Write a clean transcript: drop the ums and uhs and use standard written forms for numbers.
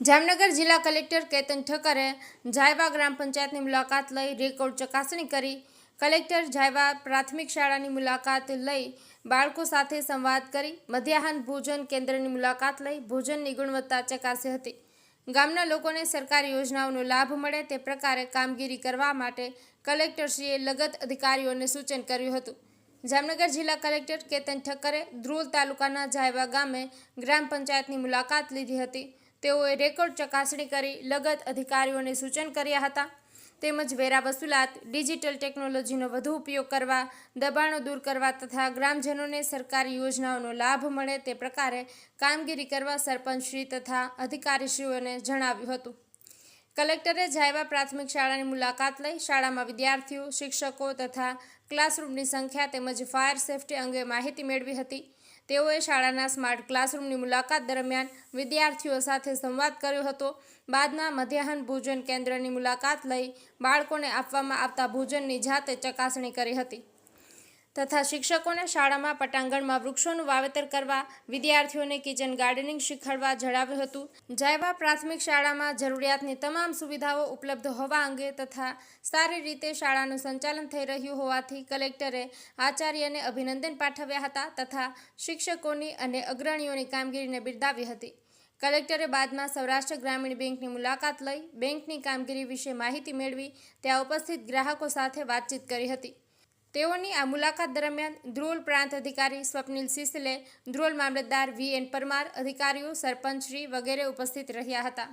જામનગર જિલ્લા કલેક્ટર કેતન ઠક્કરે જાયવા ગ્રામ પંચાયતની મુલાકાત લઈ રેકોર્ડ ચકાસણી કરી। કલેક્ટર જાયવા પ્રાથમિક શાળાની મુલાકાત લઈ બાળકો સાથે સંવાદ કરી। મધ્યાહન ભોજન કેન્દ્રની મુલાકાત લઈ ભોજનની ગુણવત્તા ચકાસી હતી। ગામના લોકોને સરકારી યોજનાઓનો લાભ મળે તે પ્રકારે કામગીરી કરવા માટે કલેક્ટરશ્રીએ લગત અધિકારીઓને સૂચન કર્યું હતું। જામનગર જિલ્લા કલેક્ટર કેતન ઠક્કરે ધ્રોલ તાલુકાના જાયવા ગામે ગ્રામ પંચાયતની મુલાકાત લીધી હતી। તેઓએ રેકોર્ડ ચકાસણી કરી લગત અધિકારીઓને સૂચન કર્યા હતા। તેમજ વેરા વસૂલાત, ડિજિટલ ટેકનોલોજીનો વધુ ઉપયોગ કરવા, દબાણો દૂર કરવા તથા ગ્રામજનોને સરકારી યોજનાઓનો લાભ મળે તે પ્રકારે કામગીરી કરવા સરપંચશ્રી તથા અધિકારીશ્રીઓને જણાવ્યું હતું। કલેક્ટરે જાયવા પ્રાથમિક શાળાની મુલાકાત લઈ શાળામાં વિદ્યાર્થીઓ, શિક્ષકો તથા ક્લાસરૂમની સંખ્યા તેમજ ફાયર સેફટી અંગે માહિતી મેળવી હતી। તેઓએ શાળાના સ્માર્ટ ક્લાસરૂમની મુલાકાત દરમિયાન વિદ્યાર્થીઓ સાથે સંવાદ કર્યો હતો। બાદમાં મધ્યાહન ભોજન કેન્દ્રની મુલાકાત લઈ બાળકોને આપવામાં આવતા ભોજનની જાતે ચકાસણી કરી હતી તથા શિક્ષકોને શાળામાં પટાંગણમાં વૃક્ષોનું વાવેતર કરવા, વિદ્યાર્થીઓને કિચન ગાર્ડનિંગ શીખવાડવા જણાવ્યું હતું। જાયવા પ્રાથમિક શાળામાં જરૂરિયાતની તમામ સુવિધાઓ ઉપલબ્ધ હોવા અંગે તથા સારી રીતે શાળાનું સંચાલન થઈ રહ્યું હોવાથી કલેક્ટરે આચાર્યને અભિનંદન પાઠવ્યા હતા તથા શિક્ષકોની અને અગ્રણીઓની કામગીરીને બિરદાવી હતી। કલેક્ટરે બાદમાં સૌરાષ્ટ્ર ગ્રામીણ બેંકની મુલાકાત લઈ બેંકની કામગીરી વિશે માહિતી મેળવી ત્યાં ઉપસ્થિત ગ્રાહકો સાથે વાતચીત કરી હતી। તેઓની આ મુલાકાત દરમિયાન ધ્રોલ પ્રાંત અધિકારી સ્વપ્નિલ સિસલે, ધ્રોલ મામલતદાર VN પરમાર, અધિકારીઓ, સરપંચશ્રી વગેરે ઉપસ્થિત રહ્યા હતા।